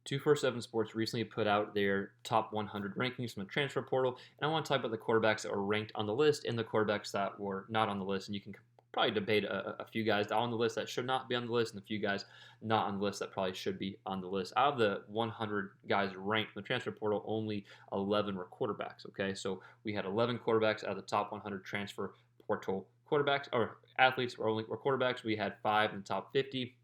247 Sports recently put out their top 100 rankings from the transfer portal, and I want to talk about the quarterbacks that were ranked on the list and the quarterbacks that were not on the list. And you can probably debate a few guys on the list that should not be on the list, and a few guys not on the list that probably should be on the list. Out of the 100 guys ranked in the transfer portal, only 11 were quarterbacks. Okay, so we had 11 quarterbacks out of the top 100 transfer portal quarterbacks or athletes were quarterbacks. We had 5 in the top 50,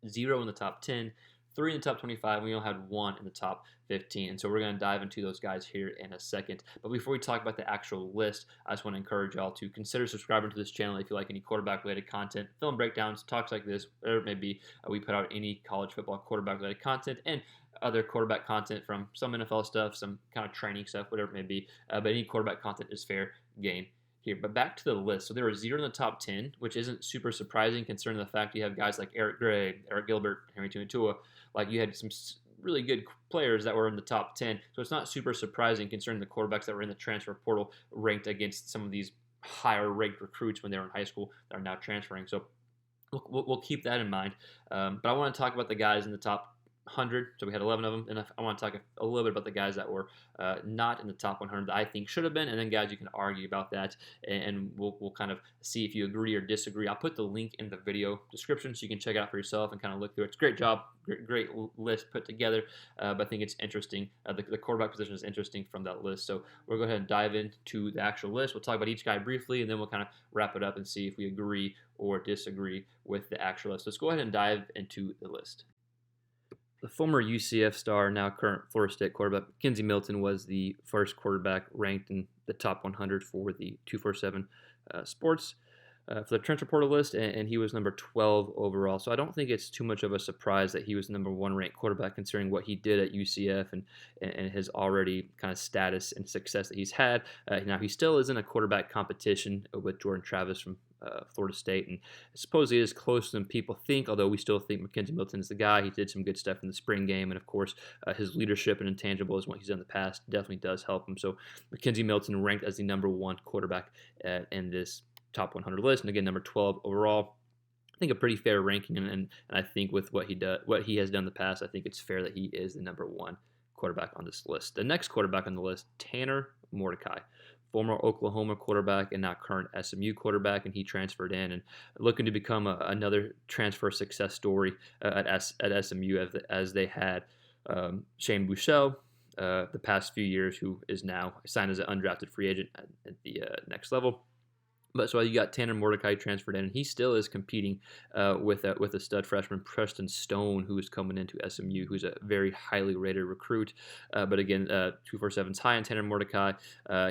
0 in the top 10, 3 in the top 25, and we only had 1 in the top 15. And so we're going to dive into those guys here in a second. But before we talk about the actual list, I just want to encourage y'all to consider subscribing to this channel if you like any quarterback-related content, film breakdowns, talks like this, whatever it may be. We put out any college football quarterback-related content and other quarterback content from some NFL stuff, some kind of training stuff, whatever it may be. But any quarterback content is fair game here. But back to the list. So there were 0 in the top 10, which isn't super surprising considering the fact you have guys like Eric Gray, Eric Gilbert, Henry TuiTua. Like you had some really good players that were in the top 10. So it's not super surprising considering the quarterbacks that were in the transfer portal ranked against some of these higher ranked recruits when they were in high school that are now transferring. So we'll keep that in mind. But I want to talk about the guys in the top 100, so we had 11 of them, and I want to talk a little bit about the guys that were not in the top 100 that I think should have been, and then guys you can argue about that, and we'll kind of see if you agree or disagree. I'll put the link in the video description so you can check it out for yourself and kind of look through it. It's a great job, great list put together, but I think it's interesting. The quarterback position is interesting from that list, so we'll go ahead and dive into the actual list. We'll talk about each guy briefly, and then we'll kind of wrap it up and see if we agree or disagree with the actual list. Let's go ahead and dive into the list. The former UCF star, now current Florida State quarterback, McKenzie Milton, was the first quarterback ranked in the top 100 for the 247 Sports for the transfer portal list, and he was number 12 overall. So I don't think it's too much of a surprise that he was the number 1 ranked quarterback considering what he did at UCF and his already kind of status and success that he's had. Now, he still is in a quarterback competition with Jordan Travis from Florida State, and supposedly is closer than people think, although we still think McKenzie Milton is the guy. He did some good stuff in the spring game, and of course, his leadership and intangibles, what he's done in the past, definitely does help him. So McKenzie Milton ranked as the number 1 quarterback in this top 100 list, and again, number 12 overall. I think a pretty fair ranking, and I think with what he has done in the past, I think it's fair that he is the number 1 quarterback on this list. The next quarterback on the list, Tanner Mordecai, former Oklahoma quarterback and now current SMU quarterback, and he transferred in and looking to become another transfer success story at SMU as they had Shane Buechele the past few years, who is now signed as an undrafted free agent at the next level. But so you got Tanner Mordecai transferred in, and he still is competing with a stud freshman, Preston Stone, who is coming into SMU, who's a very highly rated recruit. But again, 247's high on Tanner Mordecai.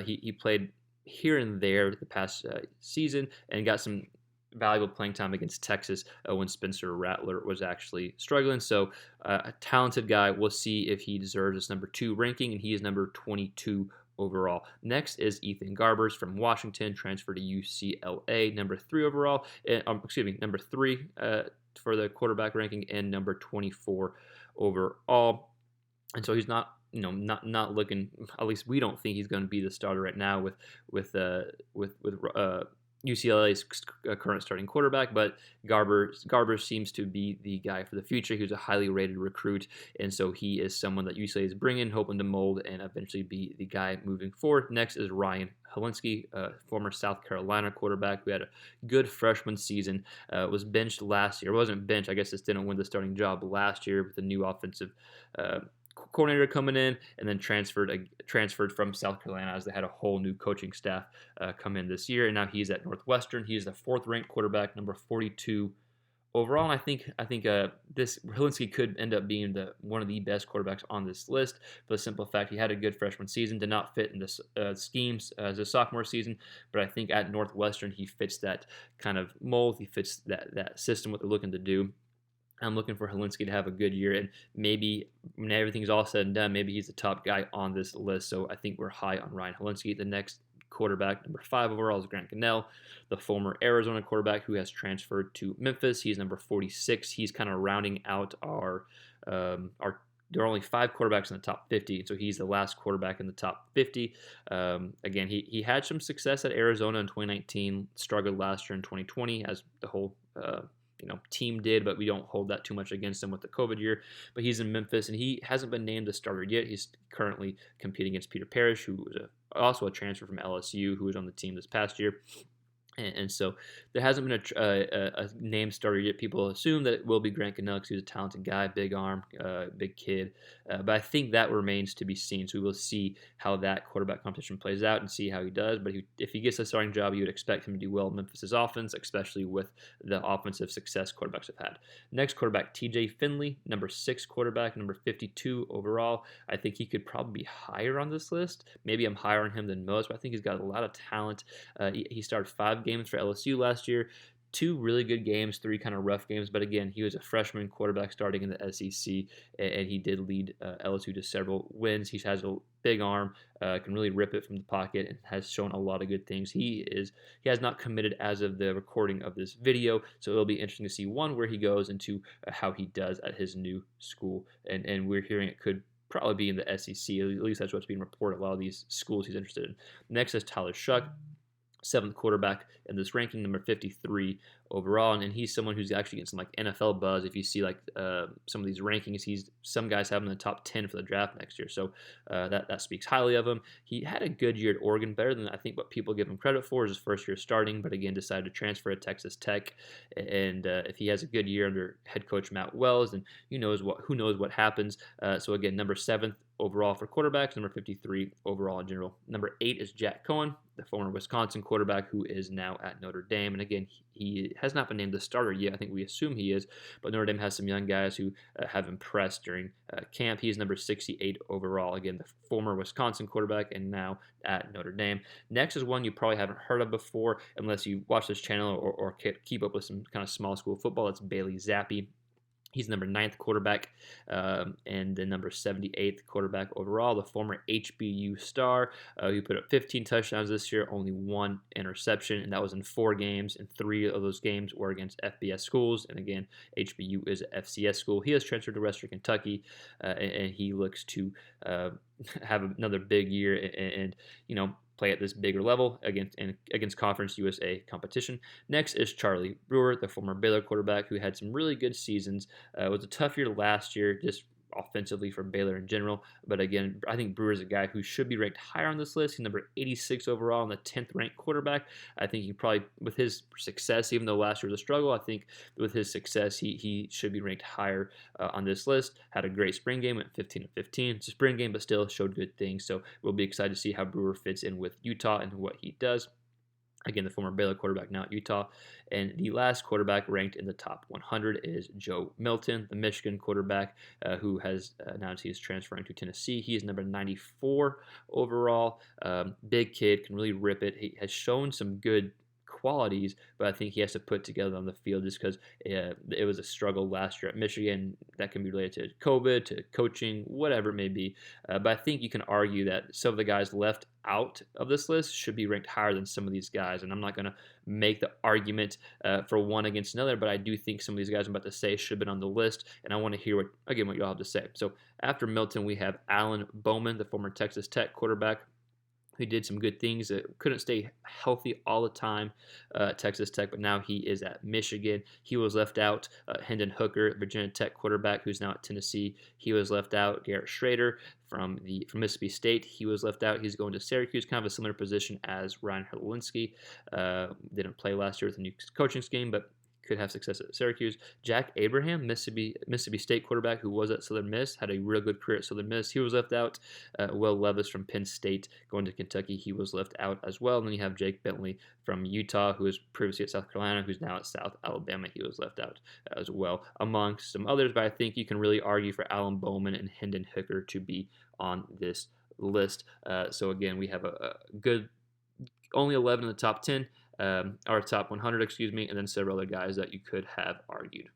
He played here and there the past season and got some valuable playing time against Texas when Spencer Rattler was actually struggling. So a talented guy. We'll see if he deserves this number 2 ranking, and he is number 22 overall. Next is Ethan Garbers from Washington, transferred to UCLA, number 3 overall. Number 3 for the quarterback ranking, and number 24 overall. And so he's not looking. At least we don't think he's going to be the starter right now with UCLA's current starting quarterback, but Garber seems to be the guy for the future. He was a highly rated recruit, and so he is someone that UCLA is bringing, hoping to mold and eventually be the guy moving forward. Next is Ryan Hilinski, former South Carolina quarterback who had a good freshman season, was benched last year. It wasn't benched, I guess just didn't win the starting job last year with the new offensive coordinator coming in, and then transferred from South Carolina as they had a whole new coaching staff come in this year, and now he's at Northwestern. He is the 4th ranked quarterback, number 42 overall, and I think this Hilinski could end up being one of the best quarterbacks on this list for the simple fact he had a good freshman season, did not fit in the schemes as a sophomore season, but I think at Northwestern he fits that kind of mold, he fits that system, what they're looking to do. I'm looking for Hilinski to have a good year, and maybe when everything's all said and done, maybe he's the top guy on this list. So I think we're high on Ryan Hilinski. The next quarterback, number 5 overall, is Grant Gunnell, the former Arizona quarterback who has transferred to Memphis. He's number 46. He's kind of rounding out our there are only 5 quarterbacks in the top 50, so he's the last quarterback in the top 50. Again, he had some success at Arizona in 2019, struggled last year in 2020 as the whole team did, but we don't hold that too much against him with the COVID year. But he's in Memphis, and he hasn't been named a starter yet. He's currently competing against Peter Parrish, who was also a transfer from LSU, who was on the team this past year. And so there hasn't been a name starter yet. People assume that it will be Grant Canucks, who's a talented guy, big arm, big kid. But I think that remains to be seen. So we will see how that quarterback competition plays out and see how he does. But if he gets a starting job, you would expect him to do well in Memphis' offense, especially with the offensive success quarterbacks have had. Next quarterback, TJ Finley, number 6 quarterback, number 52 overall. I think he could probably be higher on this list. Maybe I'm higher on him than most, but I think he's got a lot of talent. He started 5 games for LSU last year, 2 really good games, 3 kind of rough games. But again, he was a freshman quarterback starting in the SEC, and he did lead LSU to several wins. He has a big arm, can really rip it from the pocket, and has shown a lot of good things. He has not committed as of the recording of this video, so it'll be interesting to see, one, where he goes, and 2, how he does at his new school. And we're hearing it could probably be in the SEC. At least that's what's being reported. A lot of these schools he's interested in. Next is Tyler Shough, 7th quarterback in this ranking, number 53 overall, and he's someone who's actually getting some like NFL buzz. If you see like some of these rankings, some guys have him in the top 10 for the draft next year, so that speaks highly of him. He had a good year at Oregon, better than I think what people give him credit for. Is his first year starting, but again decided to transfer to Texas Tech, and if he has a good year under head coach Matt Wells, then who knows what happens. So again, number 7th overall for quarterbacks, number 53 overall in general. Number 8 is Jack Cohen, the former Wisconsin quarterback who is now at Notre Dame. And again, he has not been named the starter yet. I think we assume he is, but Notre Dame has some young guys who have impressed during camp. He's number 68 overall. Again, the former Wisconsin quarterback and now at Notre Dame. Next is one you probably haven't heard of before unless you watch this channel or keep up with some kind of small school football. That's Bailey Zappi. He's number 9th quarterback and the number 78th quarterback overall, the former HBU star who put up 15 touchdowns this year, only 1 interception, and that was in 4 games, and 3 of those games were against FBS schools. And again, HBU is an FCS school. He has transferred to Western Kentucky, and he looks to have another big year and play at this bigger level against Conference USA competition. Next is Charlie Brewer, the former Baylor quarterback who had some really good seasons. It was a tough year last year, just offensively for Baylor in general. But again, I think Brewer is a guy who should be ranked higher on this list. He's number 86 overall and the 10th ranked quarterback. I think he probably, with his success, even though last year was a struggle, I think with his success, he should be ranked higher on this list. Had a great spring game, went 15-15. It's a spring game, but still showed good things. So we'll be excited to see how Brewer fits in with Utah and what he does. Again, the former Baylor quarterback, now at Utah. And the last quarterback ranked in the top 100 is Joe Milton, the Michigan quarterback who has announced he is transferring to Tennessee. He is number 94 overall. Big kid, can really rip it. He has shown some good qualities, but I think he has to put together on the field just because it was a struggle last year at Michigan. That can be related to COVID, to coaching, whatever it may be. But I think you can argue that some of the guys left out of this list should be ranked higher than some of these guys. And I'm not going to make the argument for one against another, but I do think some of these guys I'm about to say should have been on the list. And I want to hear what you all have to say. So after Milton, we have Alan Bowman, the former Texas Tech quarterback, who did some good things. Couldn't stay healthy all the time at Texas Tech, but now he is at Michigan. He was left out. Hendon Hooker, Virginia Tech quarterback, who's now at Tennessee. He was left out. Garrett Schrader from Mississippi State. He was left out. He's going to Syracuse, kind of a similar position as Ryan Herlinski. Didn't play last year with a new coaching scheme, but could have success at Syracuse. Jack Abraham, Mississippi State quarterback who was at Southern Miss, had a real good career at Southern Miss. He was left out. Will Levis from Penn State going to Kentucky, he was left out as well. And then you have Jake Bentley from Utah, who was previously at South Carolina, who's now at South Alabama. He was left out as well, amongst some others. But I think you can really argue for Alan Bowman and Hendon Hooker to be on this list. So again, we have a good only 11 in the top 10. Or top 100, excuse me, and then several other guys that you could have argued.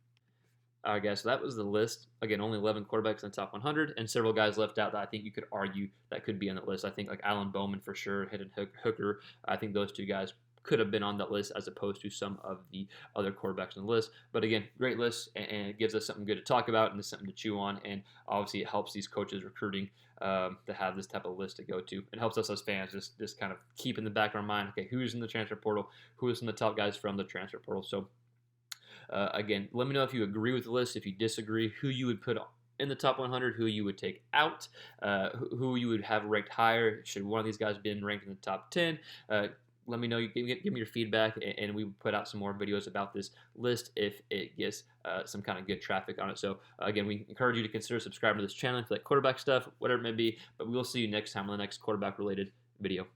All right, guys, so that was the list. Again, only 11 quarterbacks in the top 100, and several guys left out that I think you could argue that could be on that list. I think like Alan Bowman for sure, Hendon Hooker. I think those two guys could have been on that list as opposed to some of the other quarterbacks on the list. But again, great list, and it gives us something good to talk about and something to chew on. And obviously, it helps these coaches recruiting to have this type of list to go to. It helps us as fans just kind of keep in the back of our mind, okay, who's in the transfer portal, who is some of the top guys from the transfer portal. So Again, let me know if you agree with the list, if you disagree, who you would put in the top 100, who you would take out, who you would have ranked higher. Should one of these guys been ranked in the top 10? Let me know. Give me your feedback, and we put out some more videos about this list if it gets some kind of good traffic on it. So again, we encourage you to consider subscribing to this channel if you like quarterback stuff, whatever it may be. But we will see you next time on the next quarterback related video.